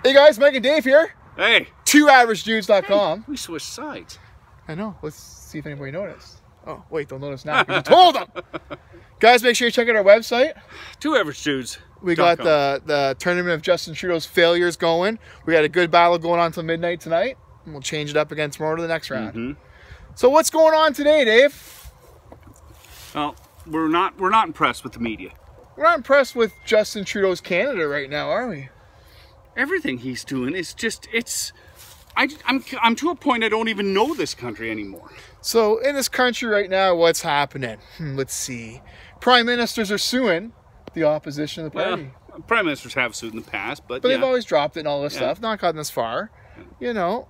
Hey guys, Mike and Dave here. Hey. 2averagedudes.com. Hey, we switched sides. I know. Let's see if anybody noticed. Oh, wait, they'll notice now because you told them. Guys, make sure you check out our website. 2averagedudes. We got the tournament of Justin Trudeau's failures going. We got a good battle going on until midnight tonight. And we'll change it up again tomorrow to the next round. Mm-hmm. So what's going on today, Dave? Well, we're not impressed with the media. We're not impressed with Justin Trudeau's Canada right now, are we? Everything he's doing is just, I'm to a point I don't even know this country anymore. So in this country right now, what's happening? Let's see. Prime ministers are suing the opposition of the party. Well, prime ministers have sued in the past, but they've always dropped it and all this stuff. Not gotten this far. You know,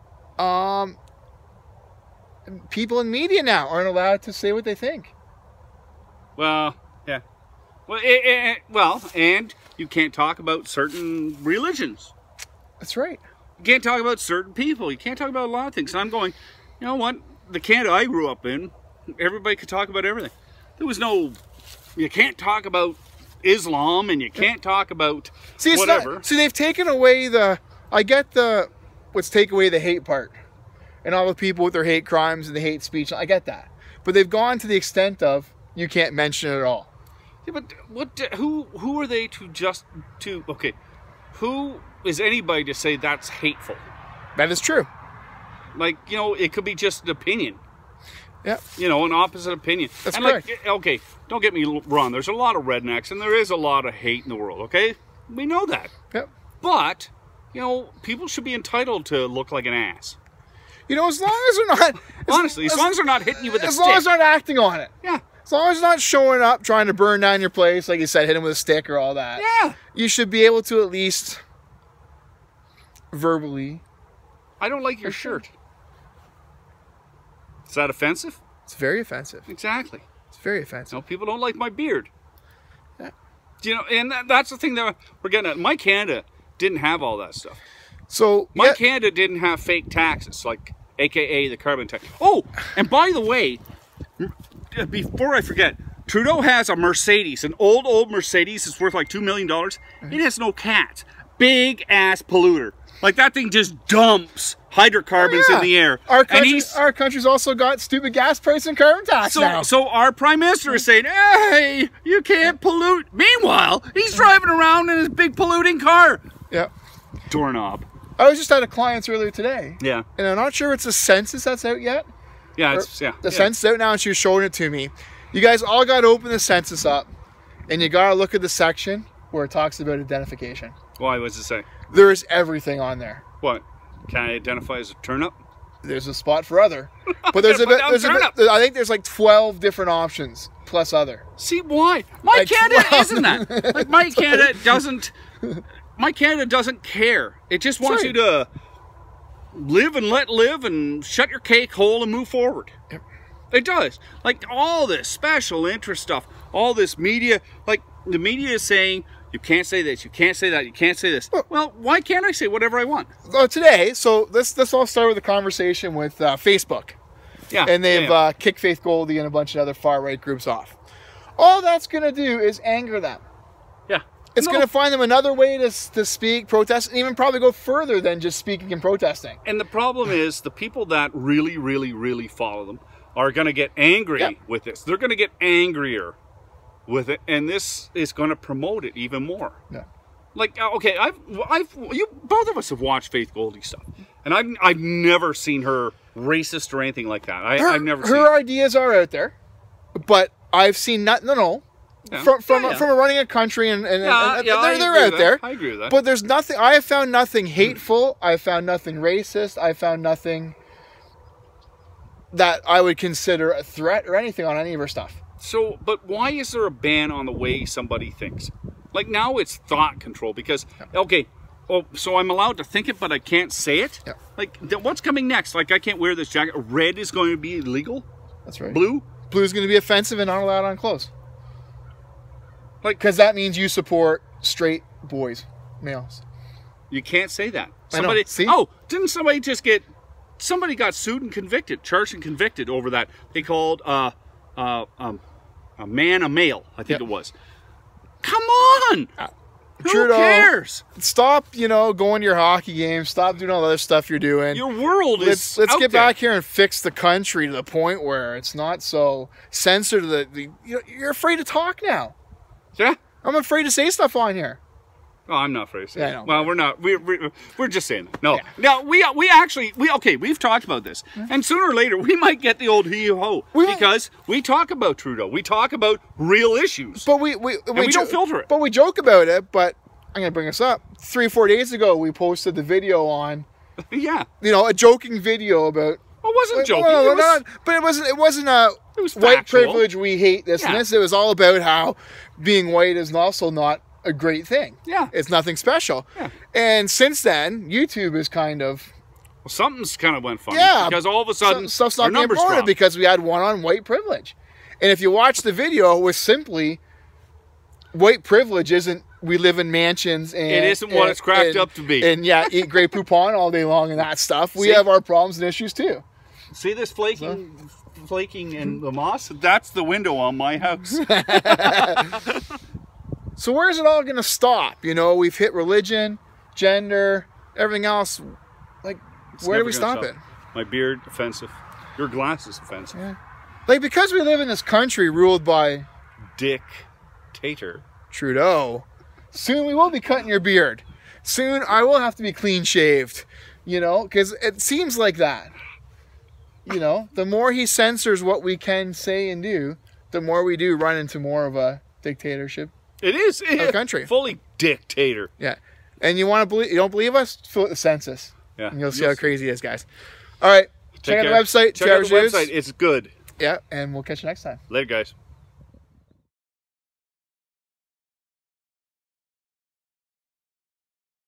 people in media now aren't allowed to say what they think. Well, yeah. Well, and you can't talk about certain religions. That's right. You can't talk about certain people. You can't talk about a lot of things. And I'm going, you know what? The Canada I grew up in, everybody could talk about everything. There was no, you can't talk about Islam and you can't talk about whatever. See, they've taken away let's take away the hate part. And all the people with their hate crimes and the hate speech. I get that. But they've gone to the extent of, you can't mention it at all. Yeah, but who are they okay, who is anybody to say that's hateful? That is true. Like, you know, it could be just an opinion. Yeah. You know, an opposite opinion. That's and correct. Like, okay, don't get me wrong. There's a lot of rednecks and there is a lot of hate in the world, okay? We know that. Yep. But, you know, people should be entitled to look like an ass. You know, as long as they're not... Honestly, as long as they're not hitting you with a stick. As long as they're not acting on it. Yeah. As long as they're not showing up, trying to burn down your place, like you said, hit him with a stick or all that. Yeah. You should be able to at least verbally... I don't like your shirt. Is that offensive? It's very offensive. Exactly. It's very offensive. No, people don't like my beard. Yeah. You know, and that's the thing that we're getting at. My Canada didn't have all that stuff. So my Canada didn't have fake taxes, like AKA the carbon tax. Oh, and by the way, before I forget, Trudeau has a Mercedes, an old Mercedes. It's worth like $2 million. Mm-hmm. It has no cats. Big ass polluter. Like that thing just dumps hydrocarbons in the air. Our country's also got stupid gas price and carbon tax now. So our prime minister is saying, hey, you can't pollute. Meanwhile, he's driving around in his big polluting car. Yeah. Doorknob. I was just at a client's earlier today. Yeah. And I'm not sure it's the census that's out yet. Yeah, The census out now, and she was showing it to me. You guys all got to open the census up, and you got to look at the section where it talks about identification. Why? What's it say? There's everything on there. What? Can I identify as a turnip? There's a spot for other. But I think there's like 12 different options, plus other. See, why? My Canada isn't that. Like, my Canada doesn't care. It just wants you to live and let live and shut your cake hole and move forward. Yep. It does. Like, all this special interest stuff, all this media, like, the media is saying, you can't say this, you can't say that, you can't say this. Well, why can't I say whatever I want? Today, so let's all start with a conversation with Facebook. Yeah. And they've kicked Faith Goldie and a bunch of other far-right groups off. All that's going to do is anger them. Yeah. It's going to find them another way to speak, protest, and even probably go further than just speaking and protesting. And the problem is the people that really, really, really follow them are going to get angry with this. They're going to get angrier with it, and this is going to promote it even more. Yeah. Like, okay, both of us have watched Faith Goldie stuff, and I've never seen her racist or anything like that. I've never seen her ideas are out there, but I've seen from running a country and they're out there. I agree with that. But there's nothing. I have found nothing hateful. I have found nothing racist. I found nothing that I would consider a threat or anything on any of her stuff. So, but why is there a ban on the way somebody thinks? Like, now it's thought control because, okay, so I'm allowed to think it, but I can't say it? Yeah. Like, what's coming next? Like, I can't wear this jacket. Red is going to be illegal? That's right. Blue? Blue is going to be offensive and not allowed on clothes. Like, because that means you support straight boys, males. You can't say that. Somebody, see? Oh, didn't somebody just get... Somebody got sued and convicted, charged and convicted over that. They called... a man a male, I think it was. Come on! Trudeau, who cares? Stop, going to your hockey games. Stop doing all the other stuff you're doing. Your world is Let's out get there. back here and fix the country to the point where it's not so censored. You're afraid to talk now. Yeah. I'm afraid to say stuff on here. Oh, I'm not afraid to say Yeah, it. I know. Well, we're not. We're just saying that. No. Yeah. Now, we've talked about this. And sooner or later, we might get the old hee-ho. Because we talk about Trudeau. We talk about real issues. But we don't filter it. But we joke about it. But I'm going to bring this up. 3-4 days ago, we posted the video on, Yeah. a joking video about. Well, it wasn't joking. But it wasn't a It was white factual. privilege. We hate this and this. It was all about how being white is also not a great thing. Yeah. It's nothing special. Yeah. And since then, YouTube is kind of Something's kind of went funny. Yeah, Because all of a sudden, stuff's our not being numbers promoted dropped. because we had one on white privilege. And if you watch the video, it was simply white privilege isn't we live in mansions and It isn't what it's cracked up to be. And eat Grey Poupon all day long and that stuff. We See? have our problems and issues too. See this flaking in the moss? That's the window on my house. So where's it all going to stop? We've hit religion, gender, everything else. Like, It's where do never we gonna stop it? My beard, offensive. Your glasses, offensive. Yeah. Like, because we live in this country ruled by Dictator. Trudeau, soon we will be cutting your beard. Soon I will have to be clean shaved, because it seems like that. The more he censors what we can say and do, the more we do run into more of a dictatorship. It is. Our country. Fully dictator. Yeah. And you don't believe us? Fill out the census. Yeah. And you'll see how crazy it is, guys. All right. Check out the website. Check out the Travis Hughes. website. It's good. Yeah. And we'll catch you next time. Later, guys.